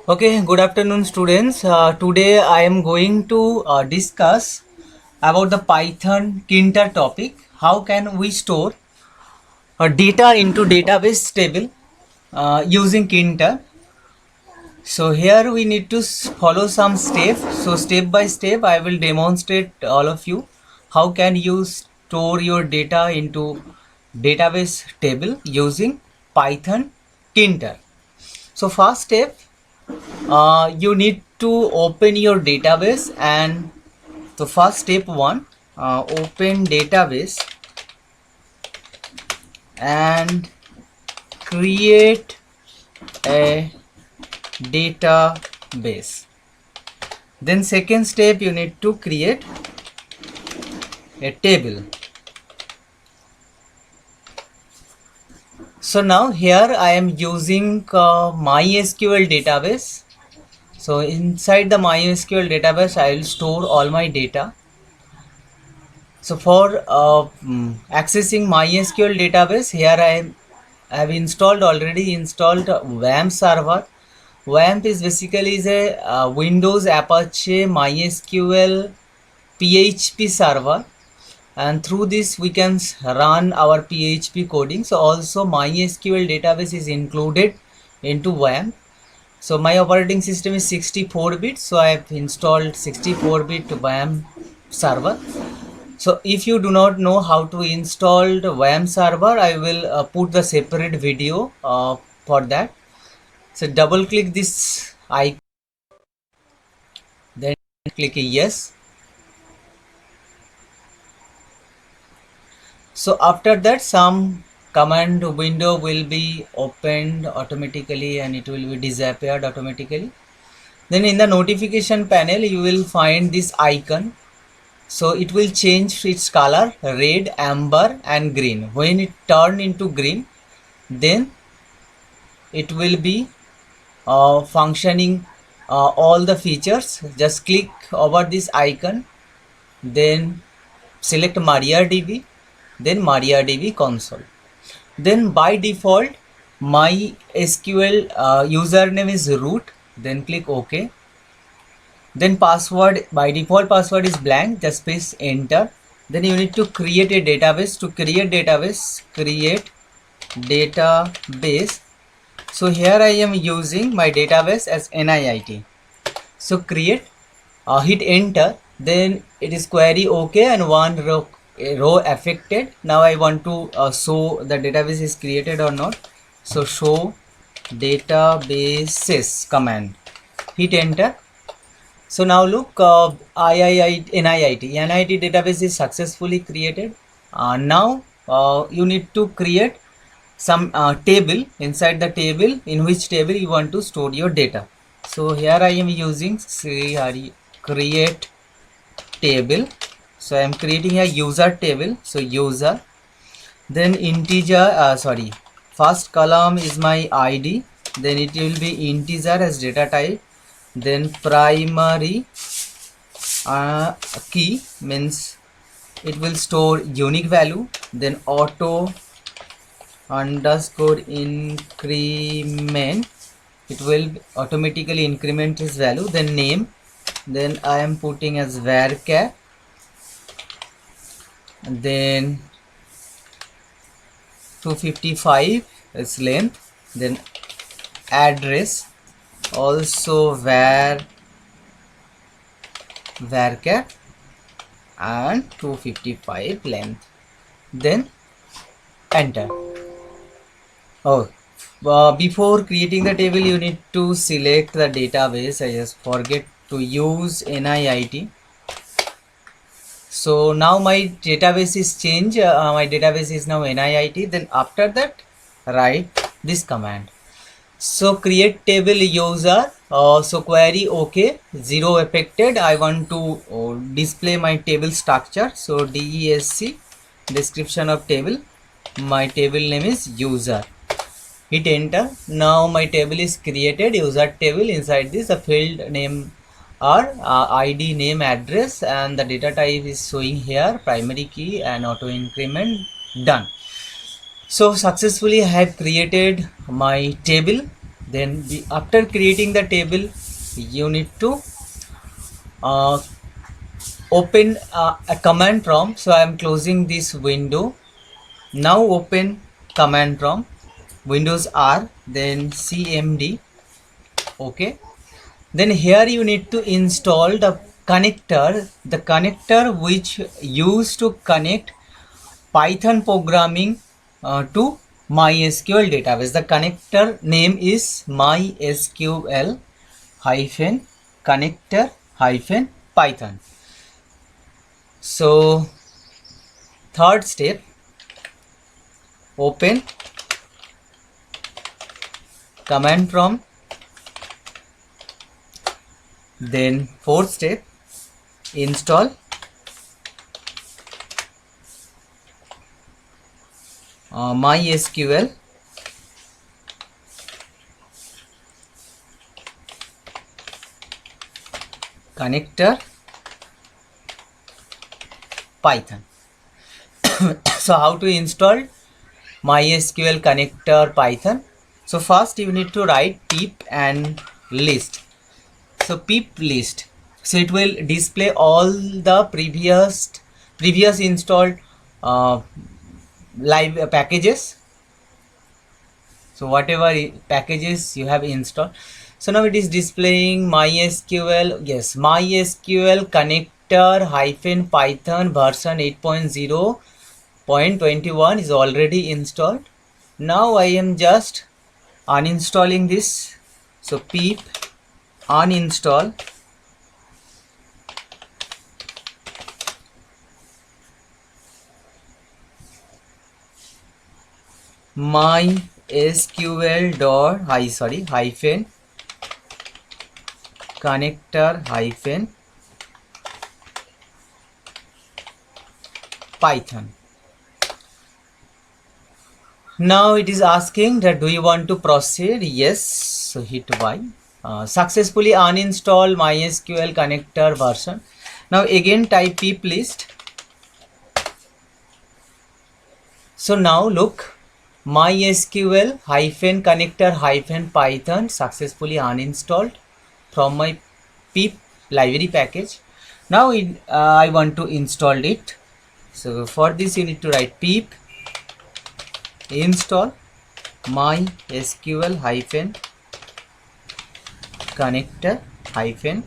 Okay, good afternoon, students. Today I am going to discuss about the Python Kinter topic. How can we store data into database table using Kinter? So here we need to follow some steps. So step by step, I will demonstrate all of you how can you store your data into database table using Python Kinter. So first step, you need to open your database, and the first step one, open database and create a database. Then second step, you need to create a table. So now here I am using MySQL database. So inside the MySQL database I will store all my data. So for accessing MySQL database, here I have already installed WAMP server. WAMP is basically is a Windows Apache MySQL PHP server, and through this we can run our PHP coding. So also MySQL database is included into WAMP. So my operating system is 64-bit, so I have installed 64-bit WAMP server. So if you do not know how to install the WAMP server, I will put the separate video for that. So double click this icon, then click yes. So after that, some command window will be opened automatically and it will be disappeared automatically. Then in the notification panel, you will find this icon. So it will change its color, red, amber and green. When it turn into green, then it will be functioning all the features. Just click over this icon, then select MariaDB, then MariaDB console. Then by default my SQL username is root, then click OK. Then password, by default password is blank, just press enter. Then you need to create a database. To create database, create database. So here I am using my database as NIIT. So create, hit enter, then it is query OK and one row affected. Now I want to show the database is created or not. So show databases command, hit enter. So now look, NIIT database is successfully created. Now you need to create some table. Inside the table, in which table you want to store your data. So here I am using create table. So I am creating a user table. So user, then integer, first column is my ID, then it will be integer as data type, then primary key means it will store unique value, then auto underscore increment, it will automatically increment its value, then name, then I am putting as varchar, then 255 is length, then address also varchar and 255 length, then enter. Before creating the table you need to select the database. I just forget to use NIIT. So now my database is changed, my database is now NIIT. Then after that, write this command. So create table user, so query OK, 0 affected. I want to display my table structure. So DESC, description of table, my table name is user, hit enter. Now my table is created, user table. Inside this the field name are ID, name, address, and the data type is showing here, primary key and auto increment, done. So successfully I have created my table. Then after creating the table, you need to open a command prompt. So I am closing this window. Now open command prompt, Windows R, then cmd. Okay, then here you need to install the connector which used to connect Python programming to MySQL database. The connector name is MySQL hyphen connector hyphen Python. So third step, open command prompt. Then fourth step, install MySQL connector Python. So how to install MySQL connector Python? So first you need to write pip and list. So pip list, so it will display all the previous installed live packages. So whatever packages you have installed. So now it is displaying MySQL, yes, MySQL connector hyphen Python version 8.0.21 is already installed. Now I am just uninstalling this. So pip uninstall MySQL hyphen connector hyphen Python. Now it is asking that do you want to proceed? Yes, so hit Y. Successfully uninstall MySQL connector version. Now again type pip list. So now look, MySQL hyphen connector hyphen Python successfully uninstalled from my pip library package. Now I want to install it. So for this you need to write pip install MySQL hyphen connector hyphen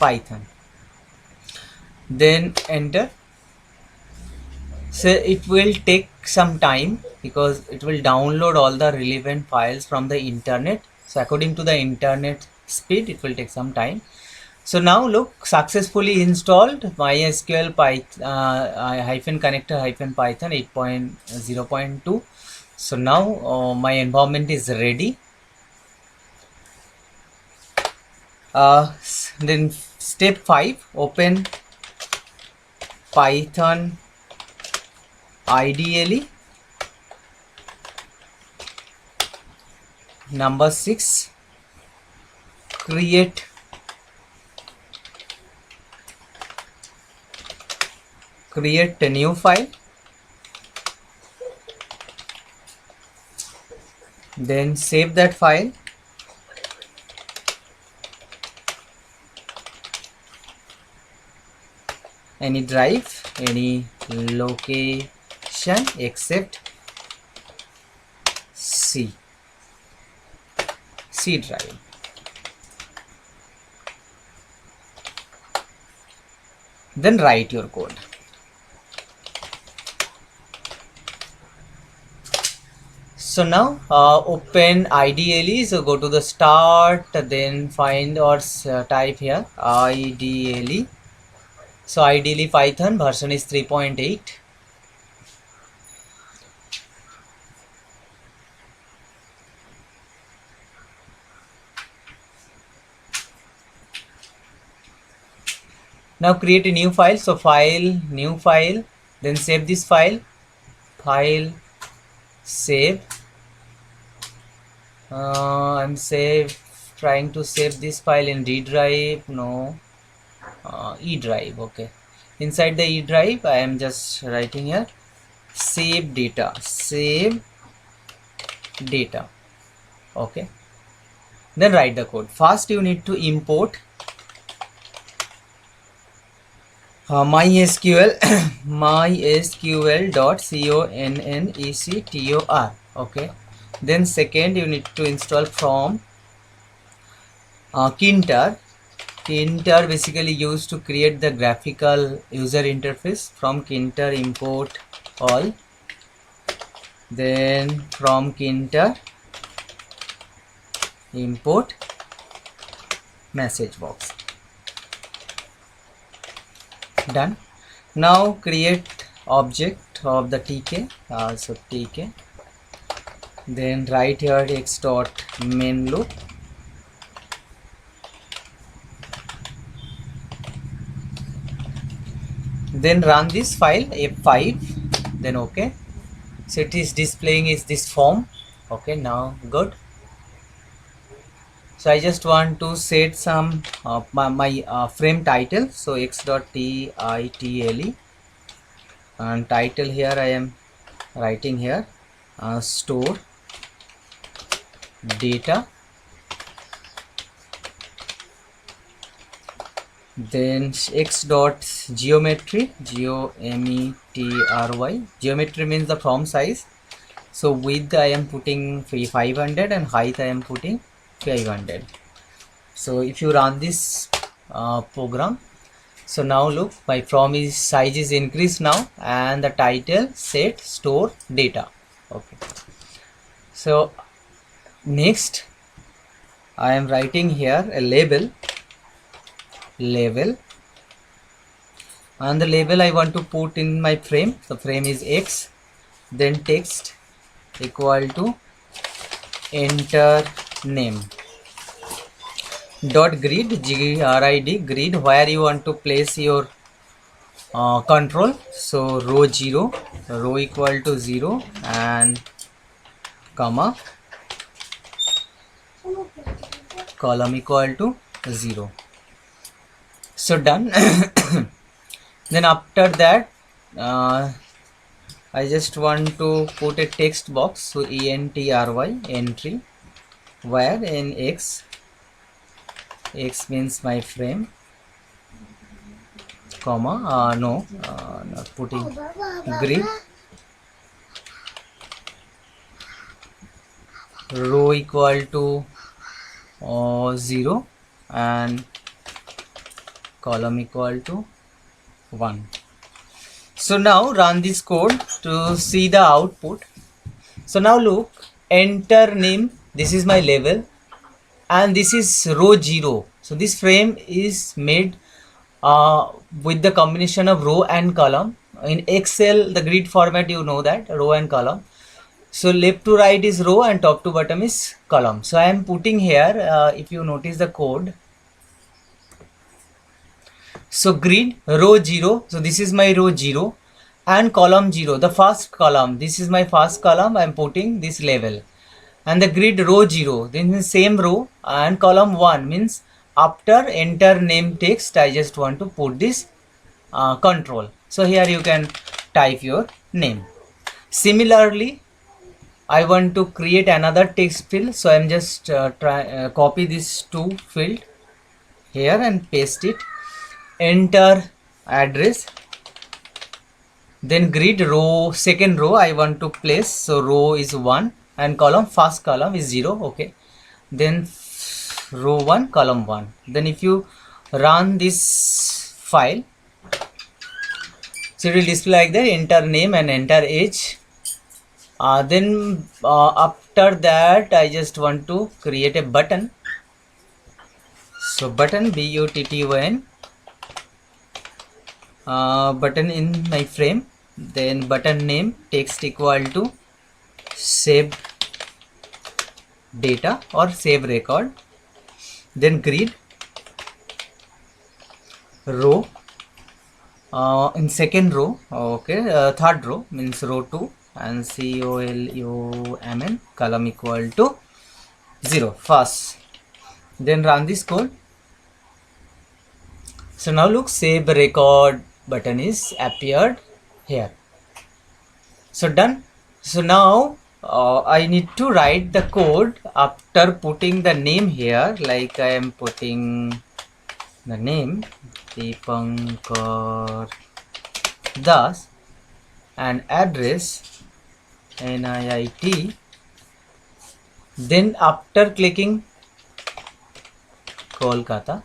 Python, then enter. So it will take some time because it will download all the relevant files from the internet. So according to the internet speed, it will take some time. So now look, successfully installed MySQL hyphen connector hyphen Python 8.0.2. So now my environment is ready. Then step 5, open Python IDLE. Number 6, create a new file. Then save that file. Any drive, any location except C drive. Then write your code. So now open IDLE. So go to the start, then find or type here IDLE. So IDLE Python version is 3.8. Now create a new file. So file, new file, then save this file. File, save. I'm trying to save this file in D drive. No, E drive. Okay, inside the E drive I am just writing here save data. Okay, then write the code. First you need to import MySQL mysql.connector. Okay, then second you need to install from Kinter. Kinter basically used to create the graphical user interface. From Kinter import all, then from Kinter import message box. Done. Now create object of the tk, so tk, then write here x dot main loop, then run this file f5, then okay. So it is displaying is this form. Okay, now good. So I just want to set some my frame title, so x.title, and title here I am writing here store data, then x dot geometry, geometry means the from size. So width I am putting 500 and height I am putting 500. So if you run this program, so now look, my from is size is increased now, and the title set store data. Okay, so next I am writing here a label, and the label I want to put in my frame. The frame is x, then text equal to enter name dot grid, grid, where you want to place your control. So row 0, row equal to 0, and comma, column equal to 0. So done. Then after that I just want to put a text box, so entry, entry, where in x means my frame, comma, not putting grid, row equal to 0, and column equal to 1. So now run this code to see the output. So now look, enter name, this is my label, and this is row 0. So this frame is made with the combination of row and column. In Excel, the grid format, you know that, row and column. So left to right is row and top to bottom is column. So I am putting here, if you notice the code, so grid row 0, so this is my row 0, and column 0, the first column, this is my first column, I am putting this label, and the grid row 0, then the same row, and column 1 means after enter name text I just want to put this control. So here you can type your name. Similarly, I want to create another text field, so I am just copy this two field here and paste it. Enter address, then grid row, second row I want to place, so row is 1 and column, first column is 0. Okay, then row 1, column 1. Then if you run this file, so it will display like that, enter name and enter age. Then after that I just want to create a button, so button, button, button in my frame, then button name text equal to save data or save record, then grid row, in second row, okay, third row means row 2, and column, column equal to 0 first. Then run this code. So now look, save record button is appeared here. So done. So now I need to write the code after putting the name here, like I am putting the name Deepankar Das and address NIIT. Then after clicking Kolkata,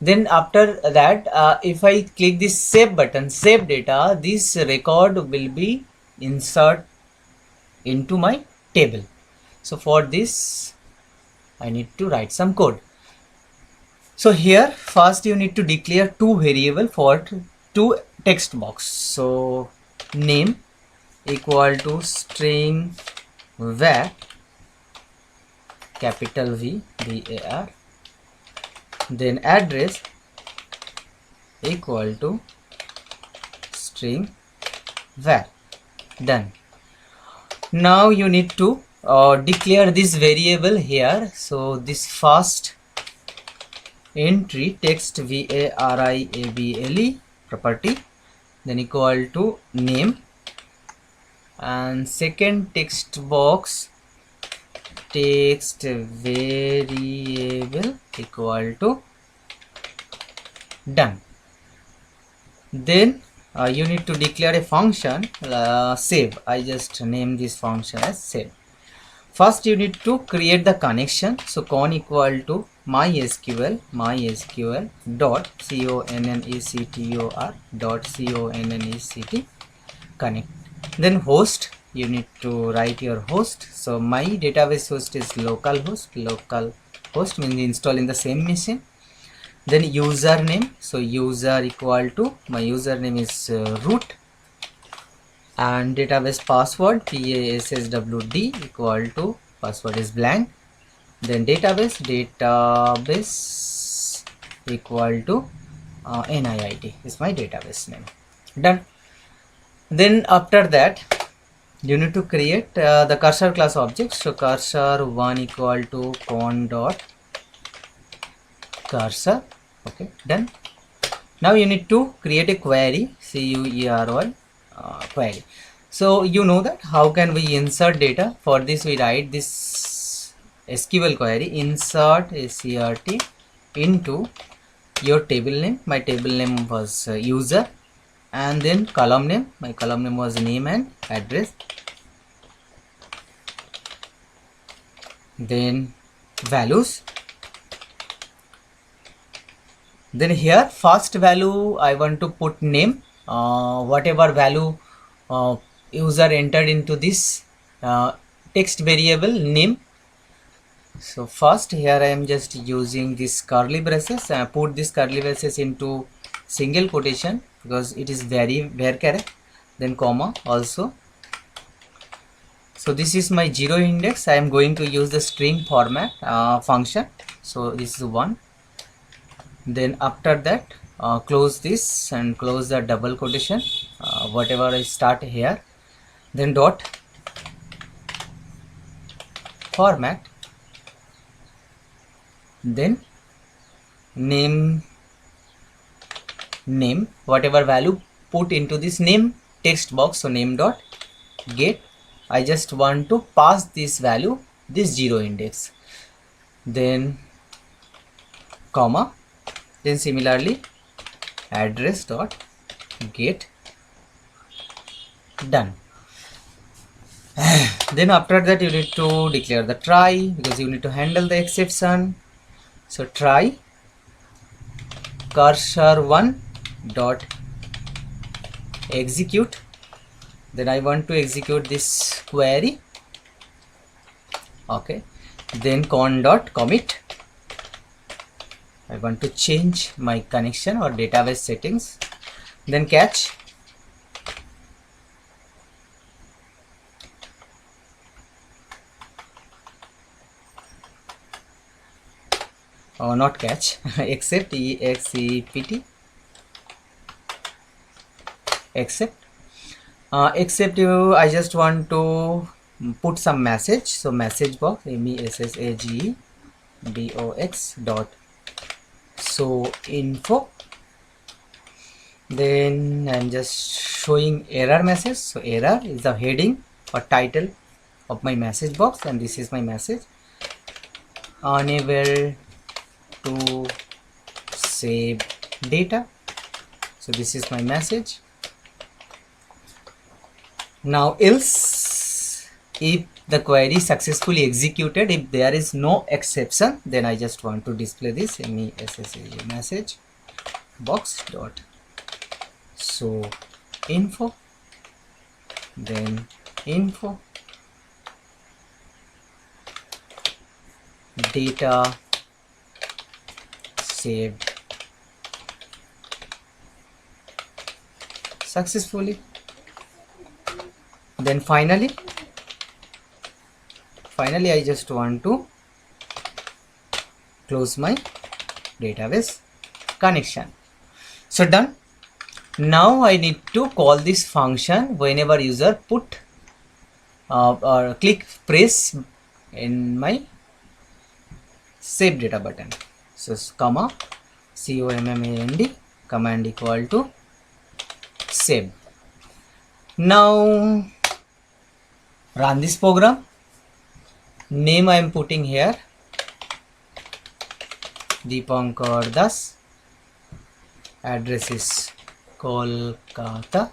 then after that if I click this save button, save data, this record will be insert into my table. So for this I need to write some code. So here first you need to declare two variable for two text box. So name equal to string var, capital V, VAR. Then address equal to string var. Done. Now you need to declare this variable here. So this first entry text variable property, then equal to name, and second text box text variable equal to done. Then you need to declare a function save. I just name this function as save. First you need to create the connection. So con equal to mysql dot connector connect. Then host, you need to write your host. So my database host is localhost. Localhost means install in the same machine. Then username, so user equal to my username is root, and database password passwd equal to password is blank. Then database equal to NIIT is my database name. Done. Then after that you need to create the cursor class object. So cursor1 equal to con dot cursor. Okay, done. Now you need to create a query, query. So you know that how can we insert data. For this we write this SQL query, insert SCRT into your table name. My table name was user, and then column name, my column name was name and address. Then values. Then here first value I want to put name, whatever value user entered into this text variable name. So first here I am just using this curly braces. Put this curly braces into single quotation because it is very varchar. Then comma also. So this is my zero index. I am going to use the string format function. So this is one. Then after that close this and close the double quotation, whatever I start here. Then dot format, then name, whatever value put into this name text box. So name dot get, I just want to pass this value, this zero index. Then comma, then similarly address dot get. Done. Then after that you need to declare the try because you need to handle the exception. So try cursor1 dot execute. Then I want to execute this query. Okay. Then con dot commit. I want to change my connection or database settings. Then catch. Oh, not catch, except except except you, I just want to put some message. So message box message box dot so info. Then I'm just showing error message. So error is the heading or title of my message box, and this is my message: unable to save data. So this is my message. Now else, if the query successfully executed, if there is no exception, then I just want to display this message box dot show info, then info data saved successfully. Then finally I just want to close my database connection. So done. Now I need to call this function whenever user put or press in my save data button. So comma command command equal to save. Now run this program. Name I am putting here Deepankar Das. Address is Kolkata.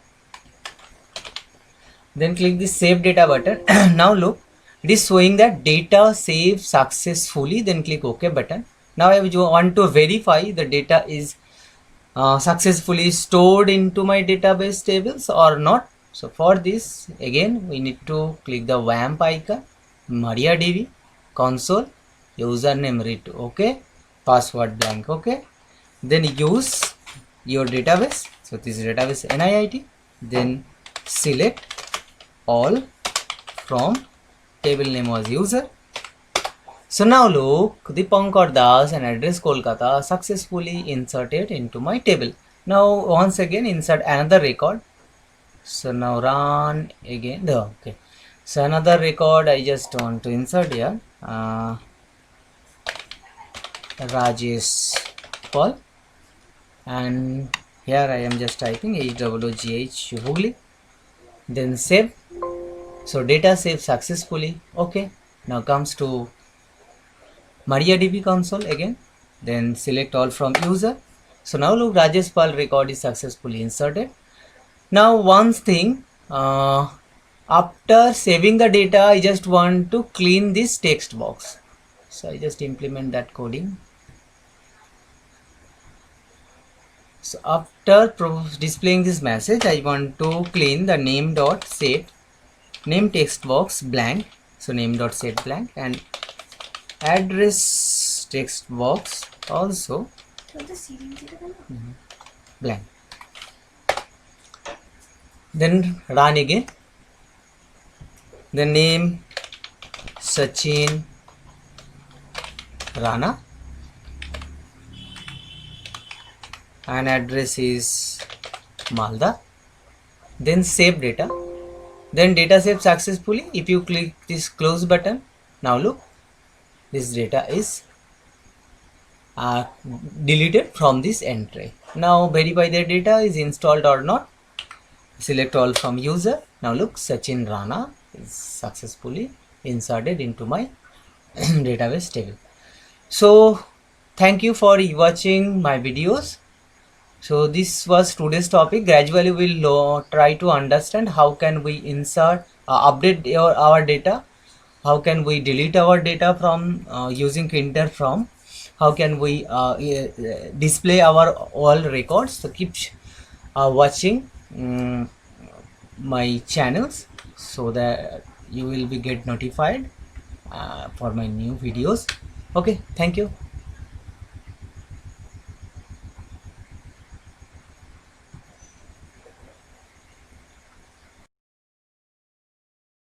Then click the save data button. Now look, it is showing that data saved successfully. Then click OK button. Now I want to verify the data is successfully stored into my database tables or not. So for this, again we need to click the WAMP icon, MariaDB, console, username read OK, password blank OK. Then use your database. So this is database NIIT. Then select all from table name was user. So now look, Deepankar Das and address Kolkata successfully inserted into my table. Now once again insert another record. So now run again. Okay. So another record I just want to insert here. Rajesh Paul, and here I am just typing HWGH Hooghly. Then save. So data saved successfully. Okay. Now comes to MariaDB console again. Then select all from user. So now look, Rajesh Pal record is successfully inserted. Now one thing, after saving the data, I just want to clean this text box. So I just implement that coding. So after displaying this message, I want to clean the name dot set name text box blank. So name dot set blank, and address text box also blank. Then run again. The name Sachin Rana, and address is Malda. Then save data. Then data saved successfully. If you click this close button, now look, this data is deleted from this entry. Now verify the data is installed or not. Select all from user. Now look, Sachin Rana is successfully inserted into my database table. So thank you for watching my videos. So this was today's topic. Gradually we'll try to understand how can we insert, update our data, how can we delete our data from using Kinter from, how can we display our all records. So keep watching my channels so that you will be get notified for my new videos. Okay, thank you.